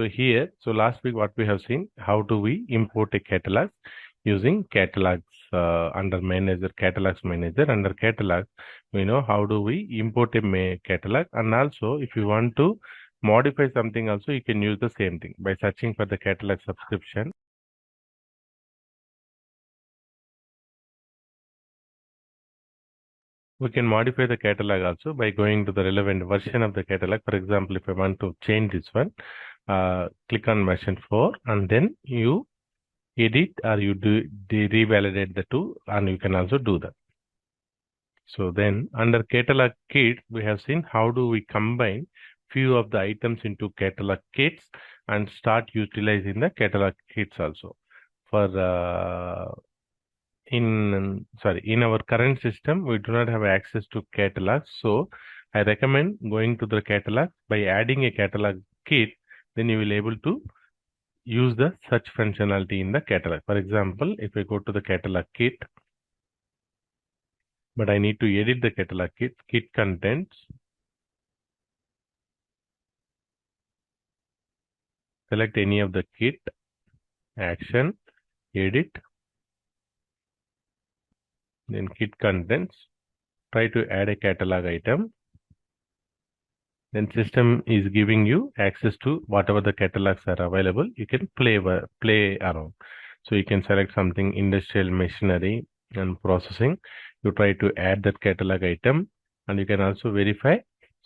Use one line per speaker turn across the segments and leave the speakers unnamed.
So here, so last week what we have seen, how do we import a catalog using catalogs under manager, catalogs manager. Under catalog, we know how do we import a catalog, and also if you want to modify something also, you can use the same thing by searching for the catalog subscription. We can modify the catalog also by going to the relevant version of the catalog. For example, if I want to change this one, click on version 4 and then you edit or you revalidate the two, and you can also do that. So then under catalog kit, we have seen how do we combine few of the items into catalog kits and start utilizing the catalog kits also. For in our current system, we do not have access to catalog. So I recommend going to the catalog by adding a catalog kit, then you will able to use the search functionality in the catalog. For example, if I go to the catalog kit, but I need to edit the catalog kit contents, select any of the kit, action, edit, then kit contents, try to add a catalog item. Then system is giving you access to whatever the catalogs are available. You can play around. So you can select something industrial machinery and processing. You try to add that catalog item, and you can also verify.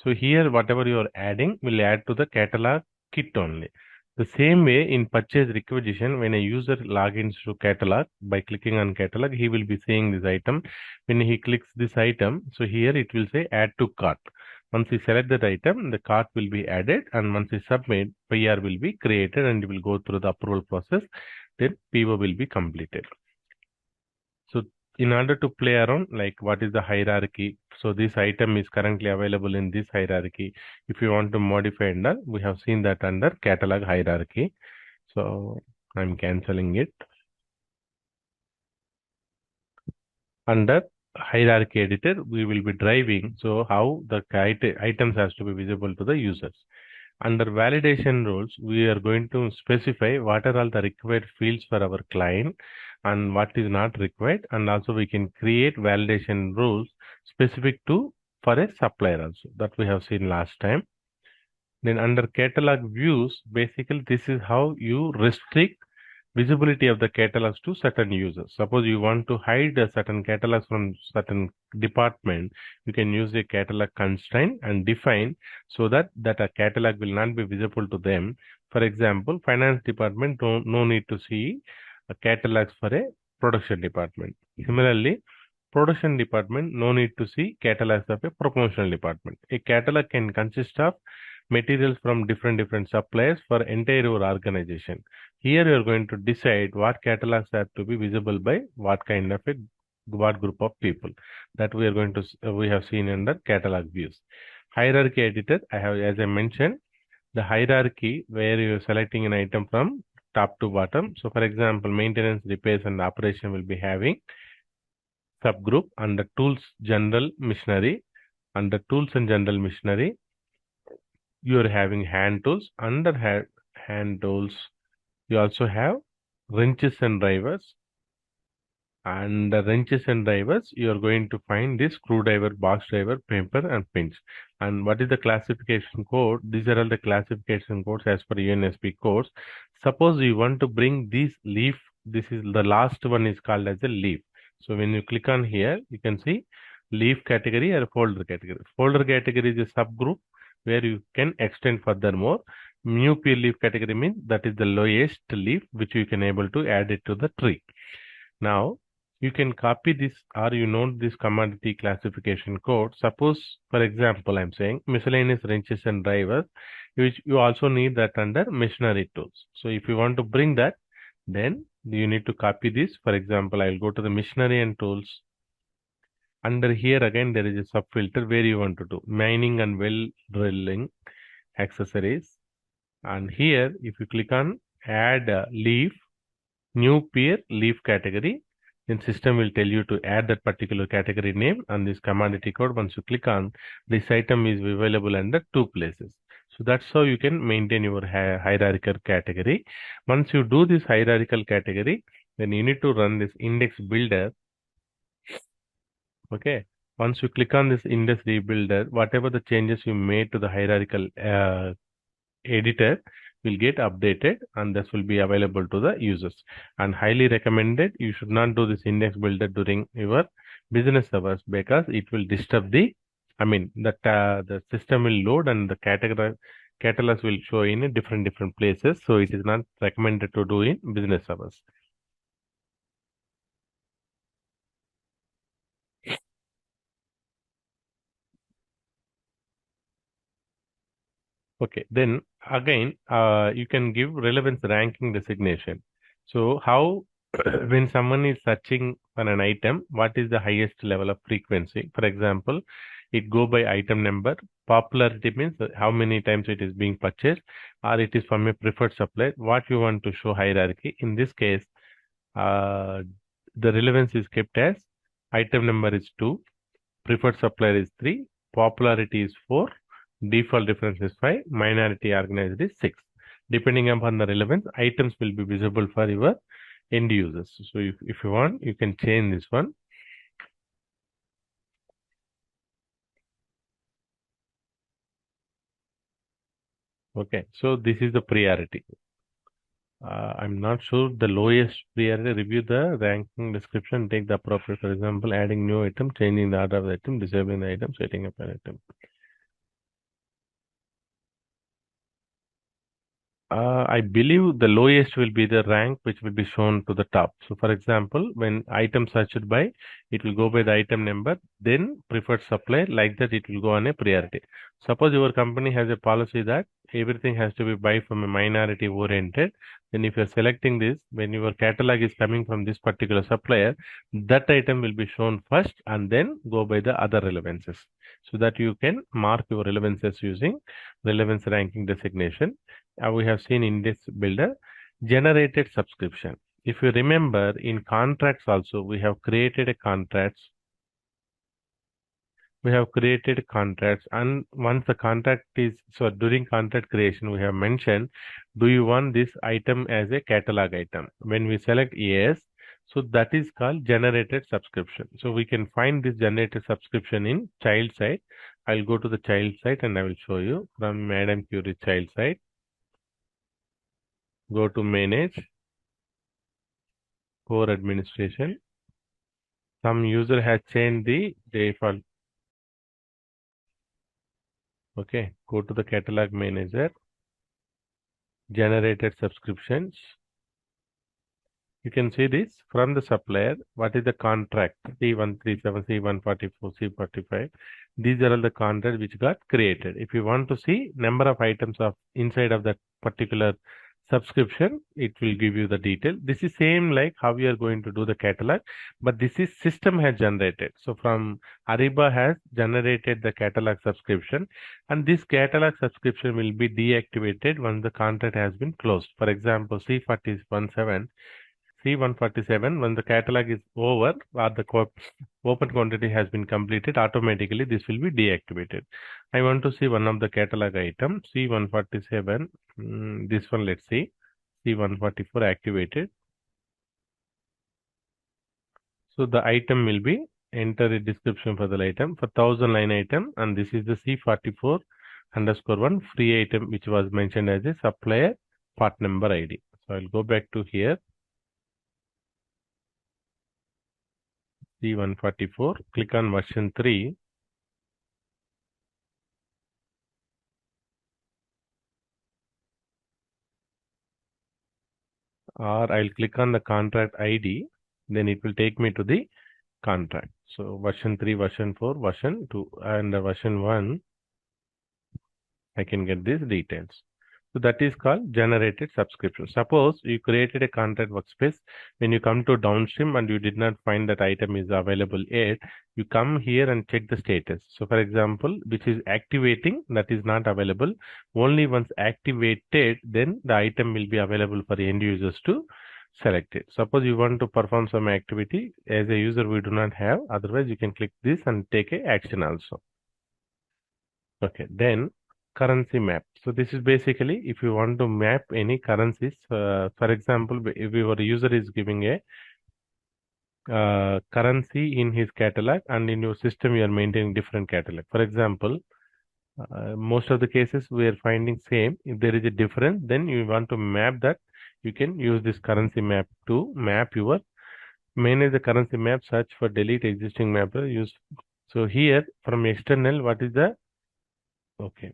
So here whatever you are adding will add to the catalog kit only. The same way in purchase requisition, when a user logins to catalog by clicking on catalog, he will be seeing this item. When he clicks this item, so here it will say add to cart. Once you select that item, the cart will be added, and once you submit, PR will be created and it will go through the approval process. Then PO will be completed. So in order to play around, like what is the hierarchy? So this item is currently available in this hierarchy. If you want to modify under, we have seen that under catalog hierarchy. So I'm cancelling it. Under hierarchy editor, we will be driving. So how the items has to be visible to the users. Under validation rules, we are going to specify what are all the required fields for our client and what is not required. And also we can create validation rules specific to for a supplier also, that we have seen last time. Then under catalog views, basically this is how you restrict visibility of the catalogs to certain users. Suppose you want to hide a certain catalogs from certain department, you can use a catalog constraint and define so that a catalog will not be visible to them. For example, finance department no need to see a catalogs for a production department. Similarly, production department no need to see catalogs of a promotional department. A catalog can consist of materials from different suppliers for entire organization. Here you are going to decide what catalogs have to be visible by what group of people. That we are going to we have seen under catalog views. Hierarchy editor, as I mentioned, the hierarchy where you are selecting an item from top to bottom. So for example, maintenance, repairs and operation will be having subgroup. Under tools, general machinery. Under tools and general machinery, you are having hand tools. Under hand tools, you also have wrenches and drivers. And the wrenches and drivers, you are going to find this screwdriver, box driver, paper and pinch. And what is the classification code? These are all the classification codes as per UNSP codes. Suppose you want to bring this leaf, this is the last one is called as a leaf. So when you click on here, you can see leaf category or folder category. Folder category is a subgroup where you can extend furthermore. New peer leaf category means that is the lowest leaf which you can able to add it to the tree. Now you can copy this or you note this commodity classification code. Suppose for example, I'm saying miscellaneous wrenches and drivers, which you also need that under machinery tools. So if you want to bring that, then you need to copy this. For example, I'll go to the machinery and tools. Under here again there is a sub filter where you want to do mining and well drilling accessories. And here if you click on add leaf, new peer leaf category, then system will tell you to add that particular category name and this commodity code. Once you click on, this item is available under two places. So that's how you can maintain your hierarchical category. Once you do this hierarchical category, then you need to run this index builder. Okay. Once you click on this index rebuilder, whatever the changes you made to the hierarchical editor will get updated and this will be available to the users. And highly recommended, you should not do this index builder during your business hours because it will disturb the system will load and the catalogs will show in different places. So it is not recommended to do in business hours. Okay, then again, you can give relevance ranking designation. So how, when someone is searching for an item, what is the highest level of frequency? For example, it go by item number. Popularity means how many times it is being purchased, or it is from a preferred supplier. What you want to show hierarchy. In this case, the relevance is kept as item number is 2, preferred supplier is 3, popularity is 4, default difference is 5, minority organized is 6. Depending upon the relevance, items will be visible for your end users. So if you want, you can change this one. Okay, so this is the priority. I'm not sure the lowest priority. Review the ranking description, take the appropriate, for example, adding new item, changing the order of the item, disabling the item, setting up an item. I believe the lowest will be the rank which will be shown to the top. So for example, when item searched by, it will go by the item number, then preferred supplier, like that it will go on a priority. Suppose your company has a policy that everything has to be buy from a minority oriented, then if you're selecting this, when your catalog is coming from this particular supplier, that item will be shown first and then go by the other relevances. So that you can mark your relevances using relevance ranking designation. We have seen index builder, generated subscription. If you remember, in contracts also we have created a contracts. We have created contracts, and once the contract is, so during contract creation we have mentioned, do you want this item as a catalog item? When we select yes, so that is called generated subscription. So we can find this generated subscription in child side. I'll go to the child side and I will show you from Madam Curie child side. Go to manage, core administration. Some user has changed the default. Okay, go to the catalog manager, generated subscriptions. You can see this from the supplier. What is the contract? C137, C144, C45. These are all the contracts which got created. If you want to see number of items of inside of that particular subscription, it will give you the detail. This is same like how we are going to do the catalog, but this is system has generated. So from Ariba has generated the catalog subscription, and this catalog subscription will be deactivated once the contract has been closed. For example, C147, when the catalog is over or the open quantity has been completed, automatically this will be deactivated. I want to see one of the catalog item, C147, this one, let's see, C144 activated. So the item will be, enter a description for the item for 1000 line item, and this is the C44_1 free item which was mentioned as a supplier part number ID. So I'll go back to here. C144, click on version 3. Or I'll click on the contract ID, then it will take me to the contract. So version 3, version 4, version 2, and version 1, I can get these details. So that is called generated subscription. Suppose you created a contract workspace. When you come to downstream and you did not find that item is available yet, you come here and check the status. So for example, which is activating, that is not available. Only once activated, then the item will be available for the end users to select it. Suppose you want to perform some activity, as a user we do not have, otherwise you can click this and take a action also. Okay, then currency map. So this is basically if you want to map any currencies, for example, if your user is giving a currency in his catalog and in your system you are maintaining different catalog. For example, most of the cases we are finding same. If there is a difference, then you want to map that. You can use this currency map to map your manage the currency map, search for delete existing map. Use so here from external, what is the okay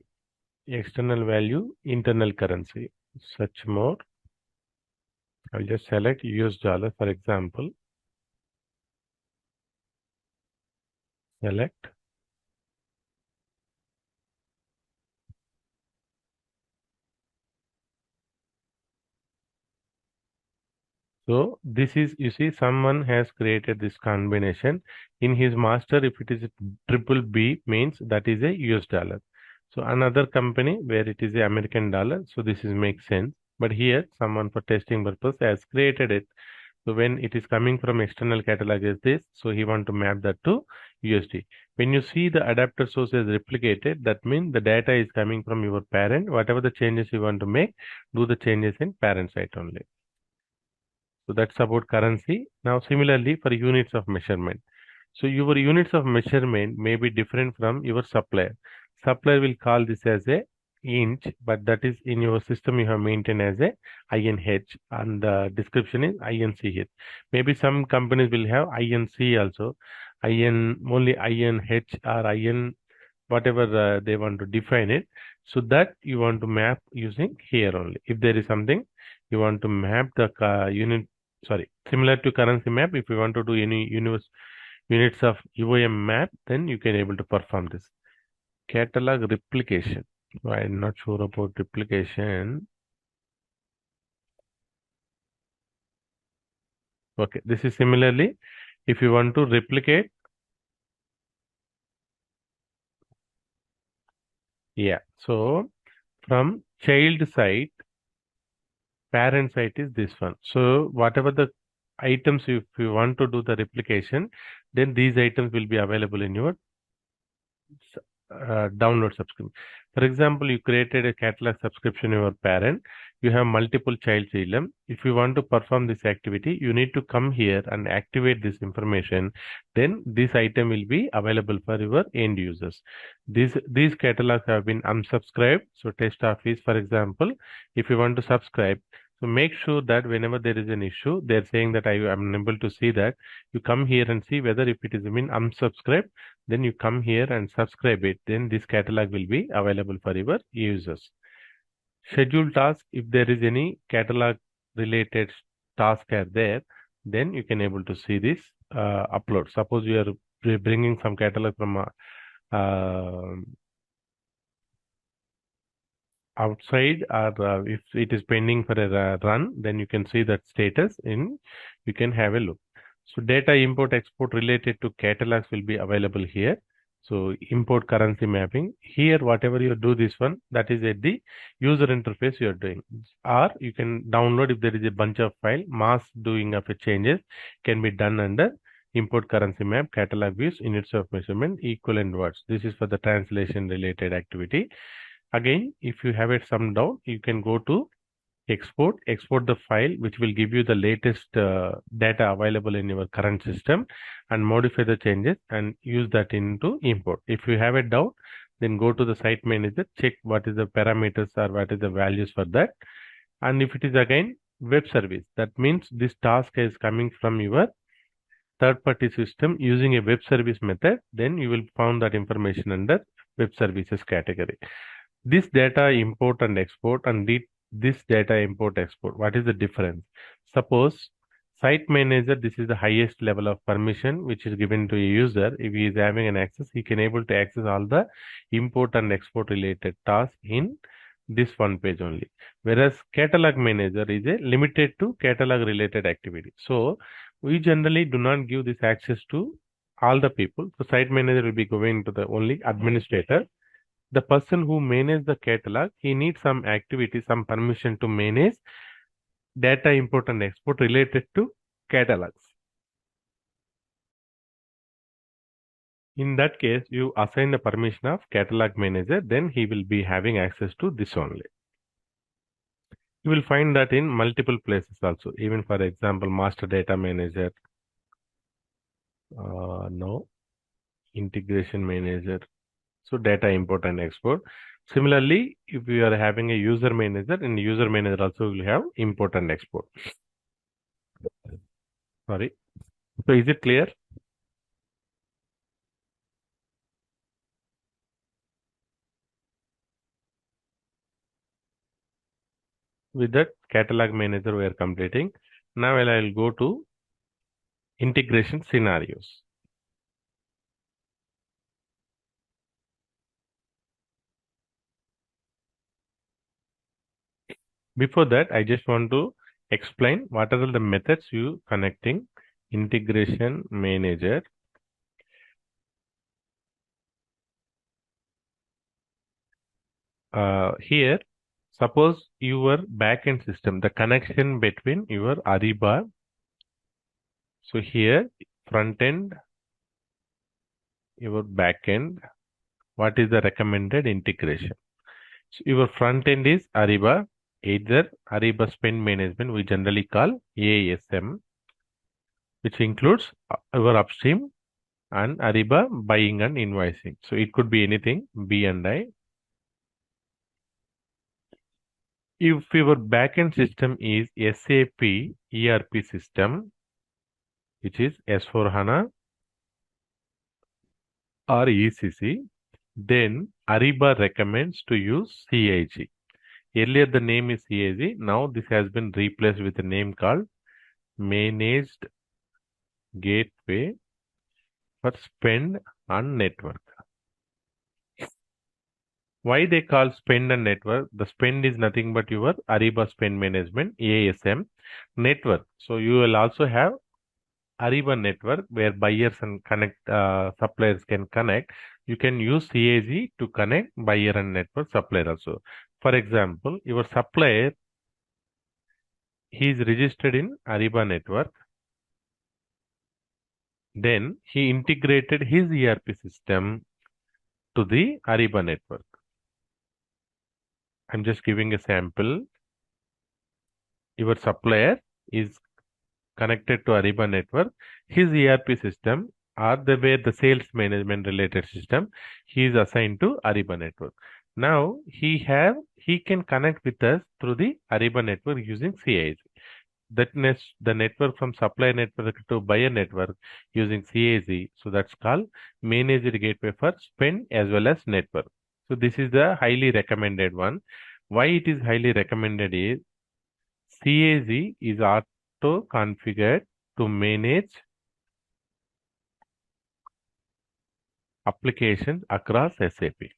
external value internal currency. Search more. I'll just select US dollar for example. Select. So this is, you see, someone has created this combination in his master. If it is triple B means that is a US dollar. So another company where it is a American dollar. So this is makes sense. But here someone for testing purpose has created it. So when it is coming from external catalog is this. So he want to map that to USD. When you see the adapter source is replicated, that means the data is coming from your parent. Whatever the changes you want to make, do the changes in parent site only. So that's about currency. Now, similarly for units of measurement. So your units of measurement may be different from your supplier. Supplier will call this as a inch, but that is in your system you have maintained as a INH and the description is INCH. Maybe some companies will have INC also, IN only INH or IN whatever they want to define it. So that you want to map using here only. If there is something you want to map the unit, sorry, similar to currency map, if you want to do any units of UOM map, then you can able to perform this. Catalog replication. I'm not sure about replication. Okay, this is similarly, if you want to replicate, yeah. So from child side, parent site is this one. So whatever the items, if you want to do the replication, then these items will be available in your download subscription. For example, you created a catalog subscription in your parent. You have multiple child CLM. If you want to perform this activity, you need to come here and activate this information. Then this item will be available for your end users. These catalogs have been unsubscribed. So test office, for example, if you want to subscribe, so make sure that whenever there is an issue, they're saying that I am unable to see that. You come here and see whether if it is been unsubscribed, then you come here and subscribe it. Then this catalog will be available for your users. Schedule task, if there is any catalog related task are there, then you can able to see this upload. Suppose you are bringing some catalog from outside or if it is pending for a run, then you can see that status in, you can have a look. So data import export related to catalogs will be available here. So import currency mapping here, whatever you do this one, that is at the user interface you are doing, or you can download if there is a bunch of file, mass doing of a changes can be done under import currency map, catalog views, units of measurement, equivalent words. This is for the translation related activity. Again, if you have it some doubt, you can go to export the file, which will give you the latest data available in your current system and modify the changes and use that into import. If you have a doubt, then go to the site manager, check what is the parameters or what is the values for that. And if it is again web service, that means this task is coming from your third-party system using a web service method, then you will find that information under web services category. This data import and export and this data import export, what is the difference? Suppose site manager, this is the highest level of permission which is given to a user. If he is having an access, he can able to access all the import and export related tasks in this one page only. Whereas catalog manager is a limited to catalog related activity. So we generally do not give this access to all the people. So site manager will be going to the only administrator. The person who manages the catalog, he needs some activity, some permission to manage data import and export related to catalogs. In that case, you assign the permission of catalog manager, then he will be having access to this only. You will find that in multiple places also. Even for example, master data manager, no, integration manager. So data import and export. Similarly, if you are having a user manager, in user manager also will have import and export. Sorry. So is it clear? With that catalog manager we are completing. Now I'll go to integration scenarios. Before that, I just want to explain what are the methods you connecting integration manager. Here, suppose your backend system, the connection between your Ariba. So here, front end, your backend, what is the recommended integration? So your front end is Ariba, either Ariba Spend Management, we generally call ASM, which includes our upstream and Ariba buying and invoicing. So it could be anything, B and I. If your backend system is SAP ERP system, which is S4HANA or ECC, then Ariba recommends to use CIG. Earlier the name is CIG, now this has been replaced with a name called Managed Gateway for Spend and Network. Why they call spend and network? The spend is nothing but your Ariba Spend Management, ASM network. So you will also have Ariba network where buyers and connect suppliers can connect. You can use CAG to connect buyer and network supplier also. For example, your supplier, he is registered in Ariba network. Then he integrated his ERP system to the Ariba network. I'm just giving a sample. Your supplier is connected to Ariba network. His ERP system or where the sales management related system, he is assigned to Ariba network. Now he can connect with us through the Ariba network using CIG. The network from supplier network to buyer network using CAG. So that's called managed gateway for spend as well as network. So this is the highly recommended one. Why it is highly recommended is CAG is auto configured to manage applications across SAP.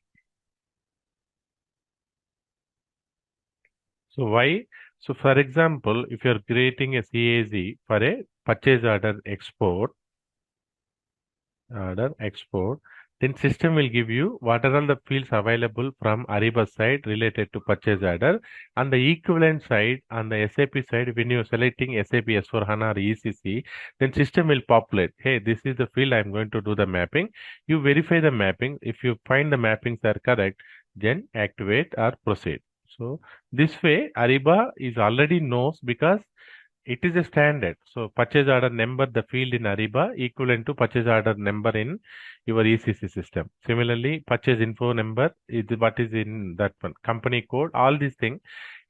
So why? So for example, if you are creating a CAG for a purchase order export, then system will give you what are all the fields available from Ariba side related to purchase order, and the equivalent side on the SAP side when you are selecting SAP S4HANA or ECC, then system will populate. Hey, this is the field I'm going to do the mapping. You verify the mapping. If you find the mappings are correct, then activate or proceed. So this way, Ariba is already knows because it is a standard. So purchase order number, the field in Ariba equivalent to purchase order number in your ECC system. Similarly, purchase info number is what is in that one. Company code, all these things.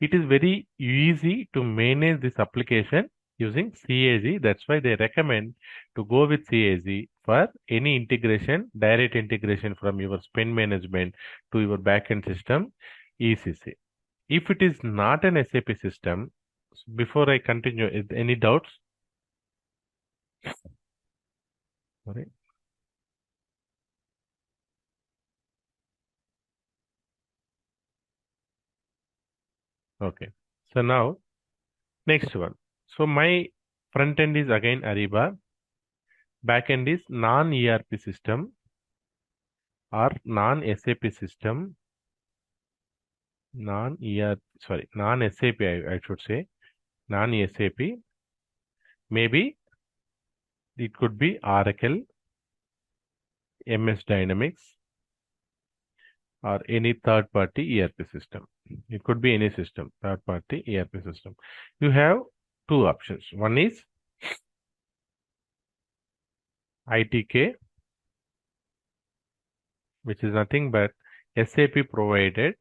It is very easy to manage this application using CAG. That's why they recommend to go with CAG for any integration, direct integration from your spend management to your backend system, ECC. If it is not an SAP system, before I continue, is any doubts? Sorry. Okay. So now, next one. So my front end is again Ariba. Back end is non-ERP system or non-SAP system. Non-SAP, I should say. Non-SAP. Maybe it could be Oracle, MS Dynamics, or any third-party ERP system. It could be any system, third-party ERP system. You have two options. One is ITK, which is nothing but SAP provided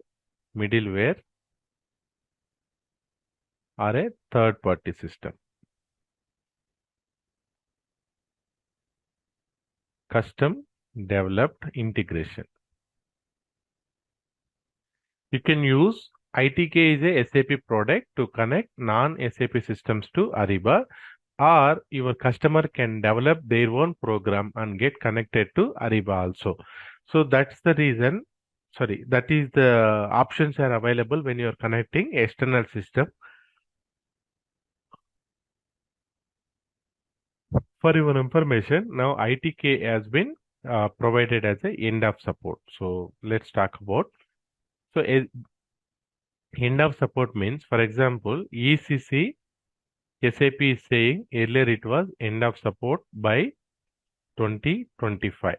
middleware or a third-party system. Custom developed integration. You can use ITK is a SAP product to connect non-SAP systems to Ariba, or your customer can develop their own program and get connected to Ariba also. So that's the reason, that is the options are available when you are connecting external system. For your information, now ITK has been provided as a end of support. So let's talk about. So end of support means, for example, ECC SAP is saying earlier it was end of support by 2025.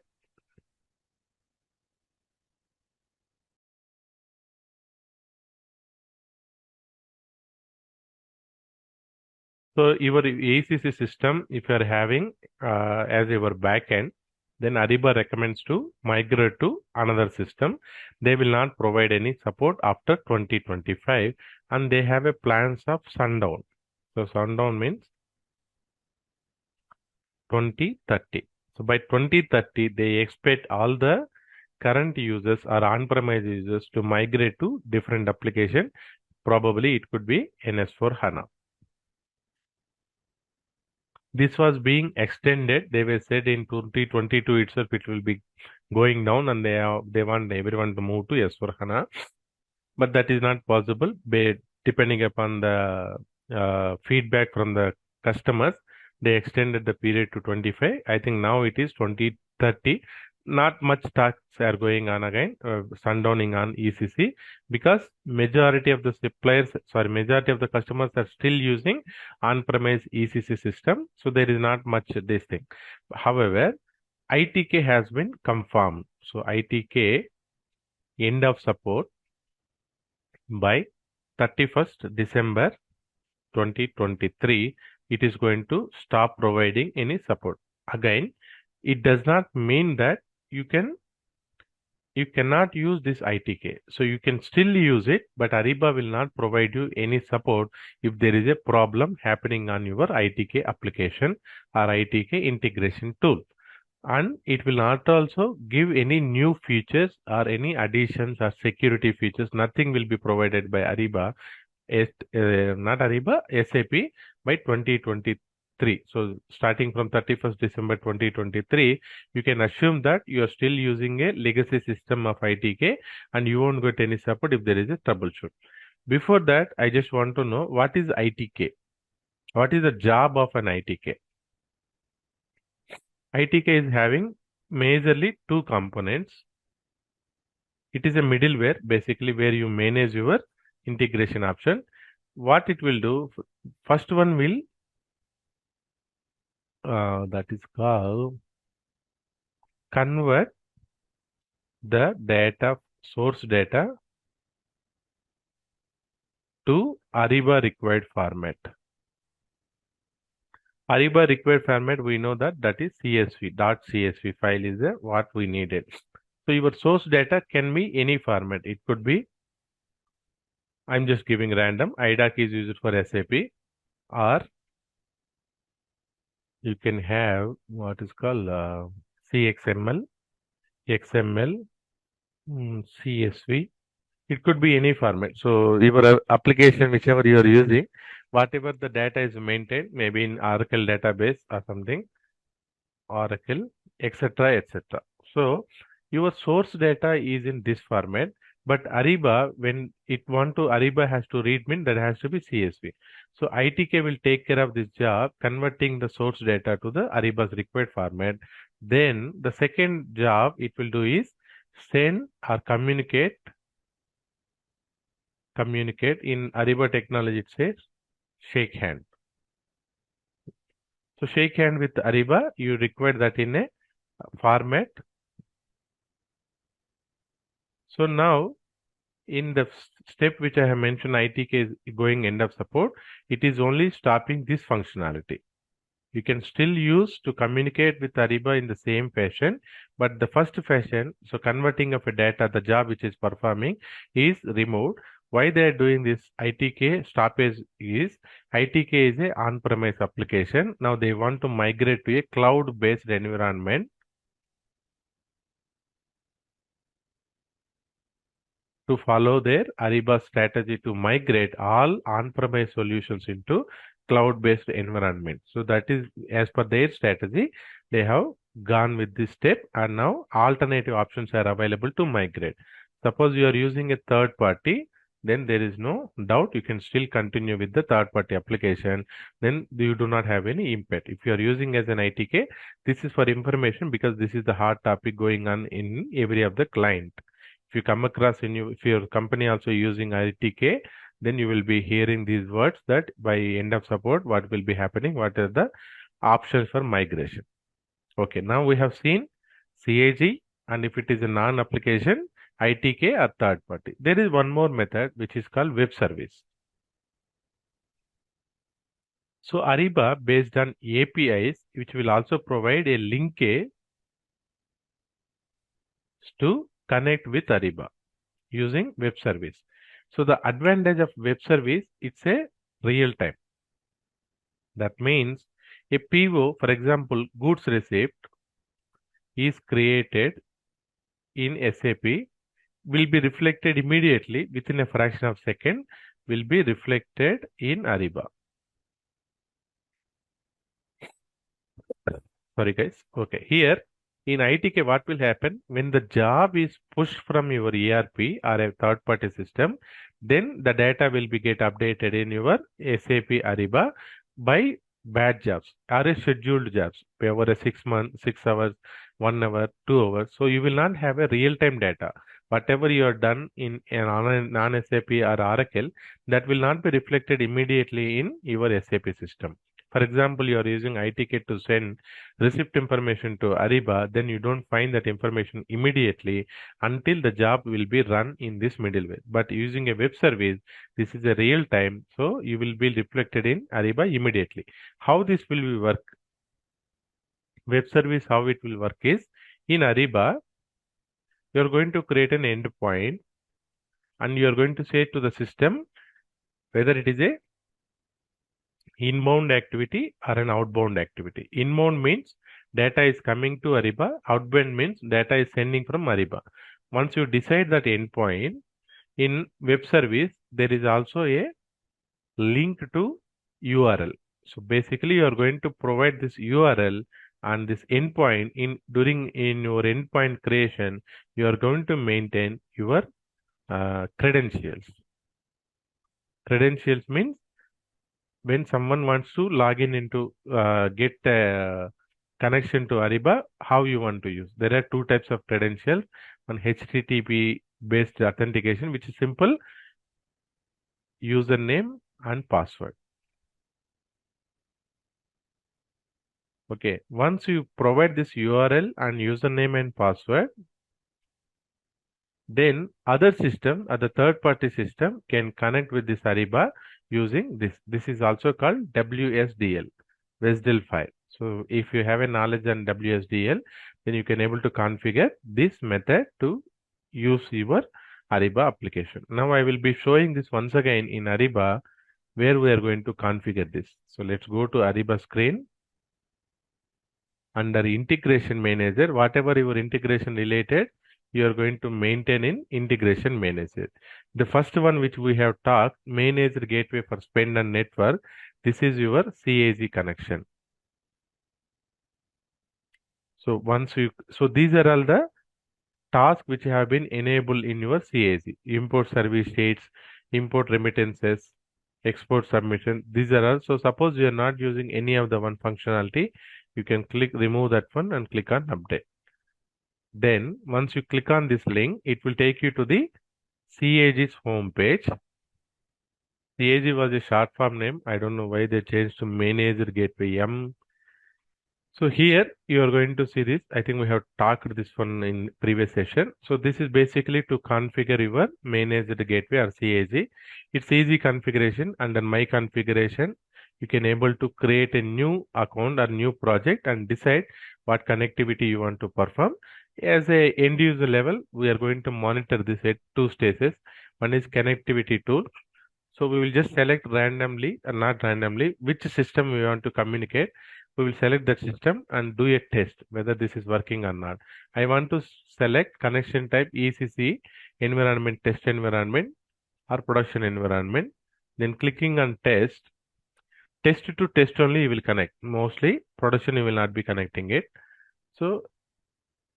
So your ECC system, if you are having as your backend, then Ariba recommends to migrate to another system. They will not provide any support after 2025, and they have a plans of sundown. So sundown means 2030. So by 2030, they expect all the current users or on-premise users to migrate to different application. Probably it could be NS4HANA. This was being extended. They were said in 2022 itself it will be going down, and they want everyone to move to S4HANA. But that is not possible depending upon the feedback from the customers. They extended the period to 25. I think now it is 2030. Not much talks are going on again, sundowning on ECC, because majority of the customers are still using on-premise ECC system. So there is not much this thing. However, ITK has been confirmed. So ITK end of support by 31st December 2023, it is going to stop providing any support. Again, it does not mean that you cannot use this ITK. So you can still use it, but Ariba will not provide you any support if there is a problem happening on your ITK application or ITK integration tool. And it will not also give any new features or any additions or security features. Nothing will be provided by Ariba, SAP by 2023. So starting from 31st December 2023, you can assume that you are still using a legacy system of ITK and you won't get any support if there is a troubleshoot. Before that, I just want to know what is ITK? What is the job of an ITK? ITK is having majorly two components. It is a middleware, basically, where you manage your integration option. What it will do, first one will, that is called convert the data, source data to Ariba required format. Ariba required format, we know that is CSV, .csv file is what we needed. So your source data can be any format. It could be, I'm just giving random, IDOC is used for SAP, or you can have what is called CXML, XML, CSV. It could be any format. So your application, whichever you are using, whatever the data is maintained, maybe in Oracle database or something, Oracle, etc., etc. So your source data is in this format, but Ariba, when Ariba has to read mean that has to be CSV. So ITK will take care of this job, converting the source data to the Ariba's required format. Then the second job it will do is send or communicate in Ariba technology. It says shake hand. So shake hand with Ariba, you require that in a format So now in the step which I have mentioned, ITK is going end of support, it is only stopping this functionality. You can still use to communicate with Ariba in the same fashion, but the first fashion, so converting of a data, the job which is performing is removed. Why they are doing this ITK stoppage is ITK is a on-premise application. Now they want to migrate to a cloud-based environment to follow their Ariba strategy to migrate all on-premise solutions into cloud-based environment. So that is as per their strategy, they have gone with this step and now alternative options are available to migrate. Suppose you are using a third party, then there is no doubt you can still continue with the third party application. Then you do not have any impact. If you are using as an ITK, this is for information because this is the hot topic going on in every of the client. If you come across if your company also using ITK, then you will be hearing these words that by end of support, what will be happening, what are the options for migration. Okay, now we have seen CAG, and if it is a non-application, ITK or third party. There is one more method which is called web service. So Ariba based on APIs, which will also provide a linkage to connect with Ariba using web service. So the advantage of web service, it's a real time. That means a PO, for example, goods receipt is created in SAP, will be reflected immediately within a fraction of second, will be reflected in Ariba. Sorry guys. Okay, here in ITK, what will happen when the job is pushed from your ERP or a third party system, then the data will be get updated in your SAP Ariba by batch jobs or a scheduled jobs over a 6 months, 6 hours, 1 hour, 2 hours. So you will not have a real time data. Whatever you are done in an non-SAP or Oracle, that will not be reflected immediately in your SAP system. For example, you are using ITK to send receipt information to Ariba, then you don't find that information immediately until the job will be run in this middleware. But using a web service, this is a real time, so you will be reflected in Ariba immediately. How this will be work? Web service, how it will work is in Ariba, you are going to create an endpoint and you are going to say to the system whether it is a inbound activity or an outbound activity. Inbound means data is coming to Ariba. Outbound means data is sending from Ariba. Once you decide that endpoint, in web service, there is also a link to URL. So basically, you are going to provide this URL and this endpoint in your endpoint creation. You are going to maintain your credentials. Credentials means when someone wants to log in into get a connection to Ariba, how you want to use. There are two types of credentials. One HTTP based authentication, which is simple, username and password. Okay, once you provide this URL and username and password, then other system, other third party system can connect with this Ariba using this. This is also called WSDL, WSDL file. So if you have a knowledge on WSDL, then you can able to configure this method to use your Ariba application. Now I will be showing this once again in Ariba where we are going to configure this. So let's go to Ariba screen. Under integration manager, whatever your integration related, you are going to maintain in integration manager. The first one which we have talked, manager gateway for spend and network, this is your CAG connection. So these are all the tasks which have been enabled in your CAG. Import service states, import remittances, export submission. These are all. So suppose you are not using any of the one functionality, you can remove that one and click on update. Then once you click on this link, it will take you to the CAG's home page. CAG was a short form name. I don't know why they changed to Manager Gateway M. So here you are going to see this. I think we have talked this one in previous session. So this is basically to configure your managed gateway or CAG. It's easy configuration. Under my configuration, you can able to create a new account or new project and decide what connectivity you want to perform. As a end user level, we are going to monitor this at two stages. One is connectivity tool. So we will just select randomly, or not randomly, which system we want to communicate. We will select that system and do a test whether this is working or not. I want to select connection type ECC, environment, test environment or production environment. Then clicking on test to test only you will connect. Mostly production you will not be connecting it. So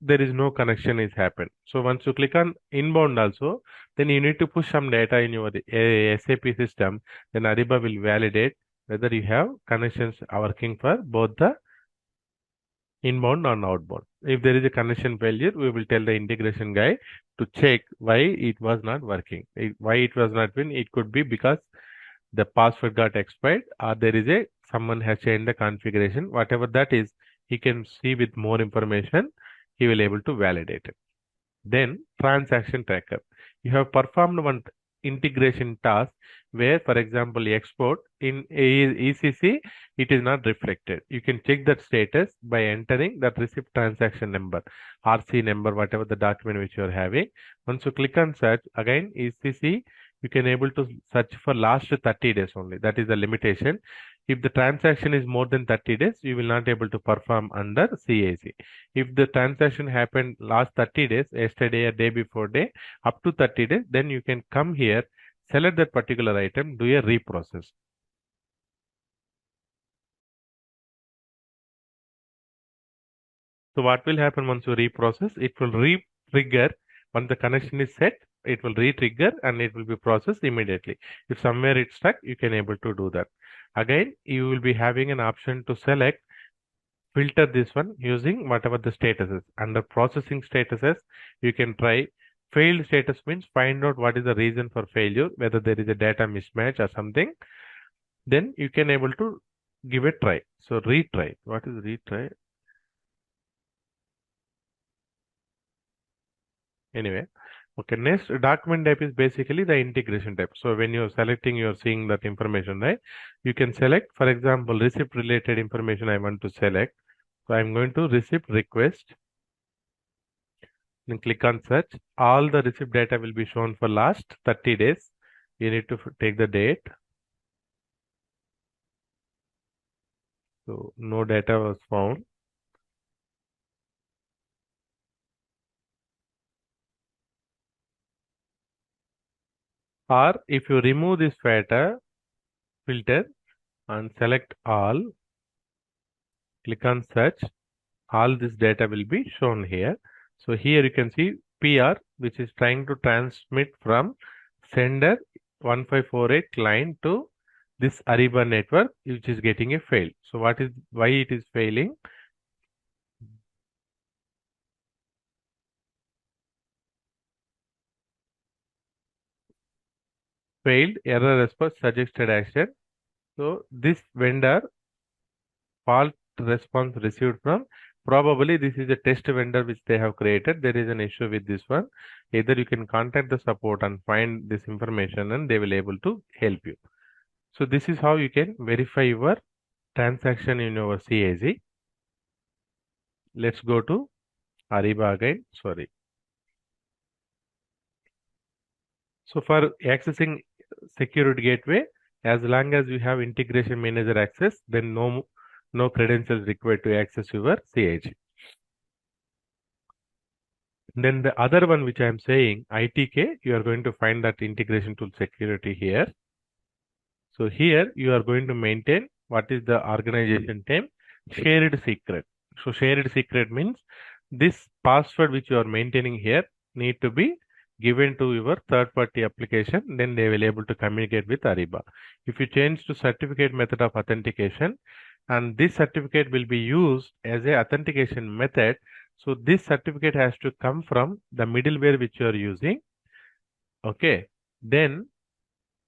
there is no connection is happened. So once you click on inbound also, then you need to push some data in your SAP system. Then Ariba will validate whether you have connections are working for both the inbound or outbound. If there is a connection failure, we will tell the integration guy to check why it was not working. Why it was not working, it could be because the password got expired or there is a someone has changed the configuration. Whatever that is, he can see with more information, he will able to validate it. Then transaction tracker. You have performed one integration task where, for example, export in ECC, it is not reflected. You can check that status by entering that receipt transaction number, RC number, whatever the document which you are having. Once you click on search, again ECC, you can able to search for last 30 days only. That is the limitation. If the transaction is more than 30 days, you will not able to perform under CAC. If the transaction happened last 30 days, yesterday or day before day, up to 30 days, then you can come here, select that particular item, do a reprocess. So what will happen once you reprocess? It will re-trigger once the connection is set. It will re-trigger and it will be processed immediately. If somewhere it's stuck, you can able to do that. Again, you will be having an option to select filter this one using whatever the status is. Under processing statuses, you can try failed status means find out what is the reason for failure, whether there is a data mismatch or something. Then you can able to give a try. So retry. What is retry? Anyway, okay. Next document type is basically the integration type. So when you're selecting, you're seeing that information, right? You can select, for example, receipt related information I want to select. So I'm going to receipt request. Then click on search. All the receipt data will be shown for last 30 days. You need to take the date. So no data was found. Or if you remove this filter and select all, click on search, all this data will be shown here. So here you can see PR, which is trying to transmit from sender 1548 client to this Ariba network, which is getting a fail. So why it is failing? Failed error response suggested action. So this vendor fault response received from, probably this is a test vendor which they have created. There is an issue with this one. Either you can contact the support and find this information and they will able to help you. So this is how you can verify your transaction in your CAG. Let's go to Ariba again. Sorry. So for accessing security gateway, as long as you have integration manager access, then no credentials required to access your CAG. Then the other one which I am saying, ITK, you are going to find that integration tool security here. So here you are going to maintain what is the organization name, shared secret. So shared secret means this password which you are maintaining here need to be given to your third party application, then they will able to communicate with Ariba. If you change to certificate method of authentication, and this certificate will be used as a authentication method, so this certificate has to come from the middleware which you are using. Okay, then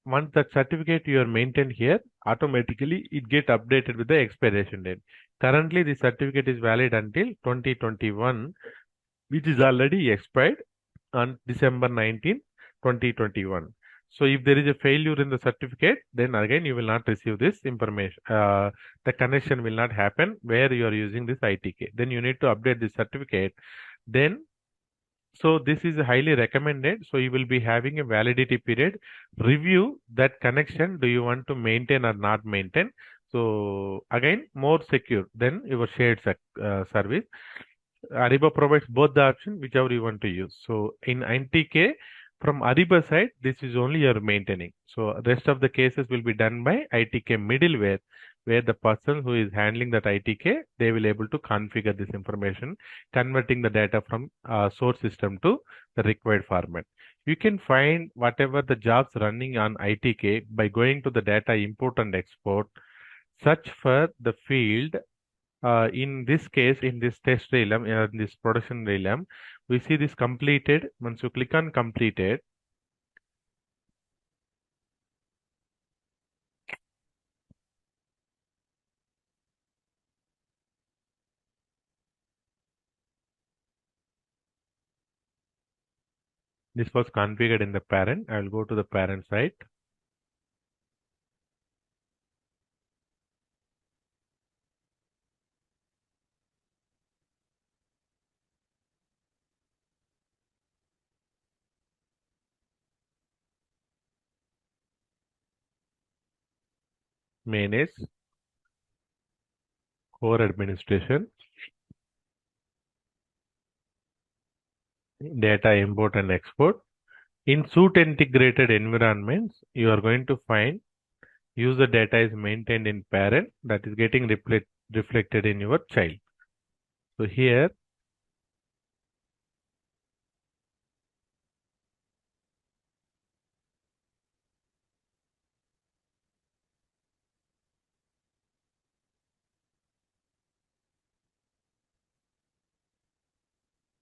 once that certificate you are maintained here, automatically it get updated with the expiration date. Currently, the certificate is valid until 2021, which is already expired on December 19, 2021. So if there is a failure in the certificate, then again you will not receive this information. The connection will not happen where you are using this ITK. Then you need to update the certificate. Then so this is highly recommended. So you will be having a validity period. Review that connection. Do you want to maintain or not maintain? So again, more secure than your shared service. Ariba provides both the option, whichever you want to use. So in NTK, from Ariba side, this is only your maintaining. So rest of the cases will be done by ITK middleware, where the person who is handling that ITK, they will able to configure this information, converting the data from source system to the required format. You can find whatever the jobs running on ITK by going to the data import and export, search for the field. In this case, in this test realm, in this production realm, we see this completed. Once you click on completed, this was configured in the parent. I will go to the parent site. Manage core administration, data import and export. In suite integrated environments, you are going to find user data is maintained in parent, that is getting reflected in your child. So here,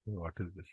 what is this?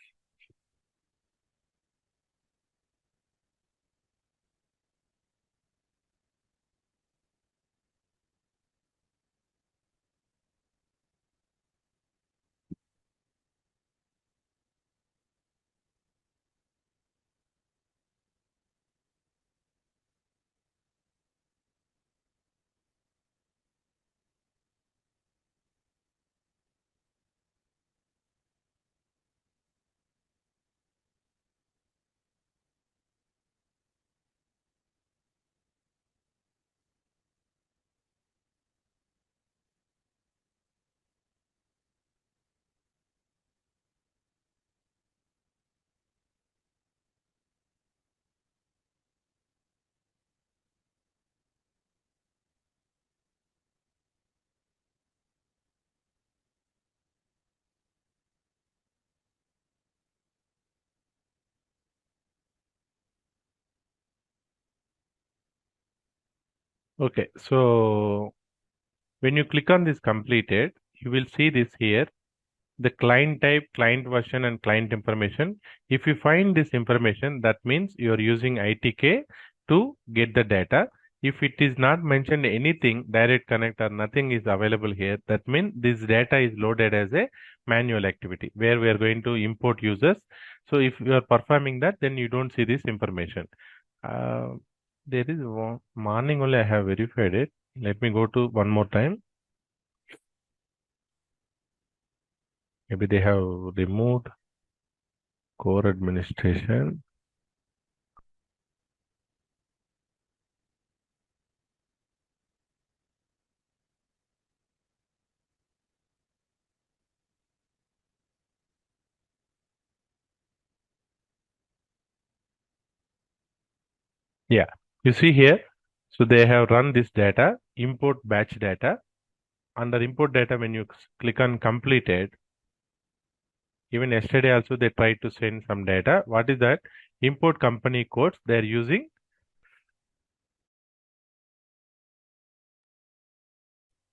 Okay, so when you click on this completed, you will see this here, the client type, client version, and client information. If you find this information, that means you are using ITK to get the data. If it is not mentioned anything, direct connect or nothing is available here, that means this data is loaded as a manual activity where we are going to import users. So if you are performing that, then you don't see this information. Uh, there is one morning only I have verified it. Let me go to one more time. Maybe they have removed core administration. Yeah, you see here. So they have run this data, import batch data. Under import data, when you click on completed, even yesterday also they tried to send some data. What is that? Import company codes. They are using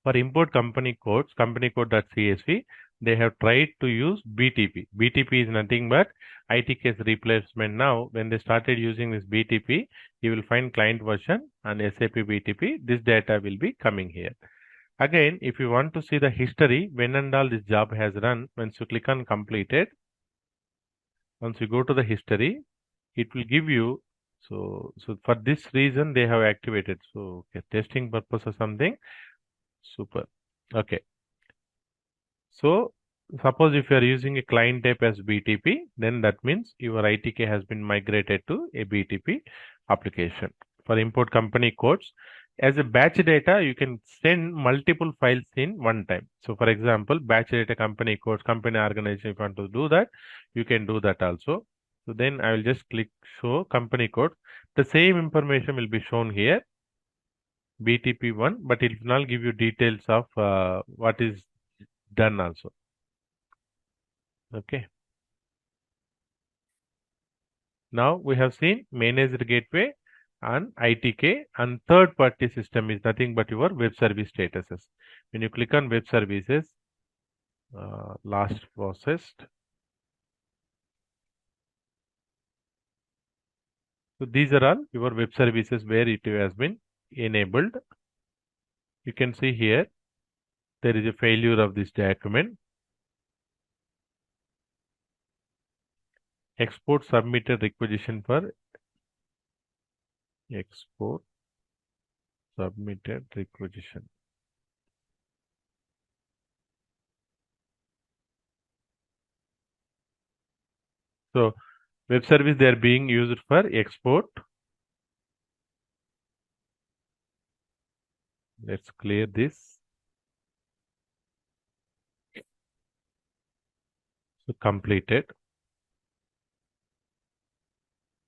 for import company codes, company code.csv. They have tried to use BTP. BTP is nothing but ITK's replacement. Now, when they started using this BTP, you will find client version and SAP BTP. This data will be coming here. Again, if you want to see the history, when and all this job has run, once you click on completed, once you go to the history, it will give you, so for this reason they have activated. So okay, testing purpose or something, super. Okay. So suppose if you are using a client type as BTP, then that means your ITK has been migrated to a BTP application. For import company codes, as a batch data, you can send multiple files in one time. So for example, batch data company codes, company organization, if you want to do that, you can do that also. So then I will just click show company code. The same information will be shown here, BTP1, but it will not give you details of what is done also. Okay. Now we have seen managed gateway and ITK, and third party system is nothing but your web service statuses. When you click on web services, last processed. So these are all your web services where it has been enabled. You can see here there is a failure of this document. Export submitted requisition for export submitted requisition. So web service they are being used for export. Let's clear this. So completed.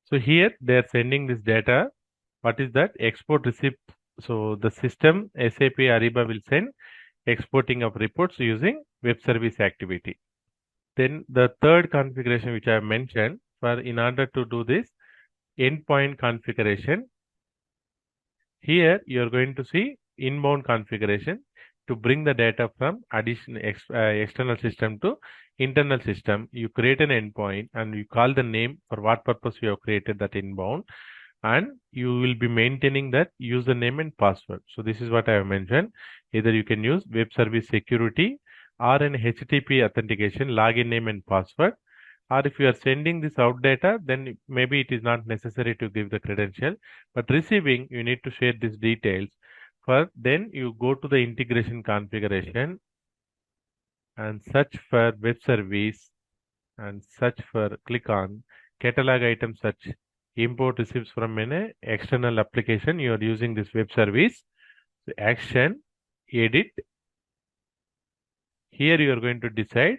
So here they are sending this data. What is that? Export receipt. So the system SAP Ariba will send exporting of reports using web service activity. Then the third configuration which I have mentioned, for in order to do this endpoint configuration, here you are going to see inbound configuration to bring the data from external system to internal system. You create an endpoint and you call the name for what purpose you have created that inbound, and you will be maintaining that username and password. So this is what I have mentioned. Either you can use web service security or an HTTP authentication, login name and password. Or if you are sending this out data, then maybe it is not necessary to give the credential, but receiving, you need to share these details. For then you go to the integration configuration and search for web service and search for, click on catalog item search, import receives from an external application. You are using this web service. So action, edit. Here you are going to decide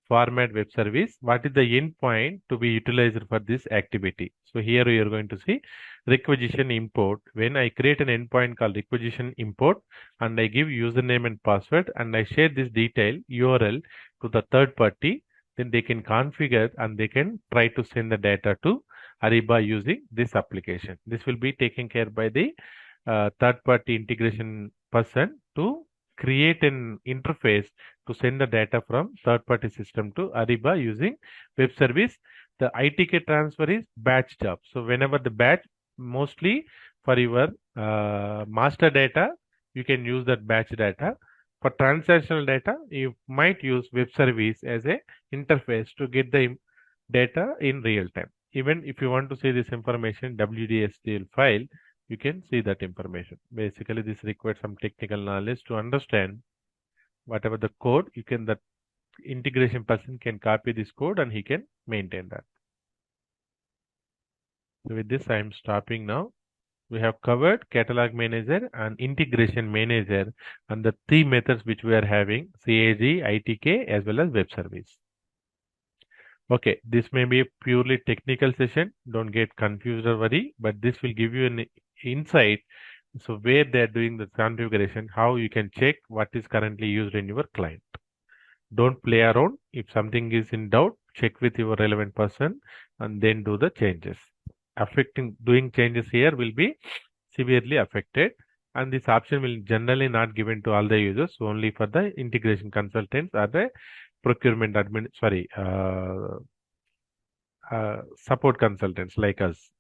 format web service. What is the endpoint to be utilized for this activity? So here you are going to see requisition import. When I create an endpoint called requisition import and I give username and password and I share this detail URL to the third party, then they can configure and they can try to send the data to Ariba using this application. This will be taken care by the third party integration person to create an interface to send the data from third party system to Ariba using web service. The ITK transfer is batch job. So whenever the batch, mostly for your master data, you can use that batch data. For transactional data, you might use web service as a interface to get the data in real time. Even if you want to see this information, WDSTL file, you can see that information. Basically, this requires some technical knowledge to understand whatever the code, you can, that integration person can copy this code and he can maintain that. So with this, I am stopping now. We have covered catalog manager and integration manager and the three methods which we are having, CAG, ITK as well as web service. Okay, this may be a purely technical session. Don't get confused or worry, but this will give you an insight. So where they are doing the configuration, how you can check what is currently used in your client. Don't play around. If something is in doubt, check with your relevant person and then do the changes. Doing changes here will be severely affected, and this option will generally not given to all the users, only for the integration consultants or the procurement support consultants like us.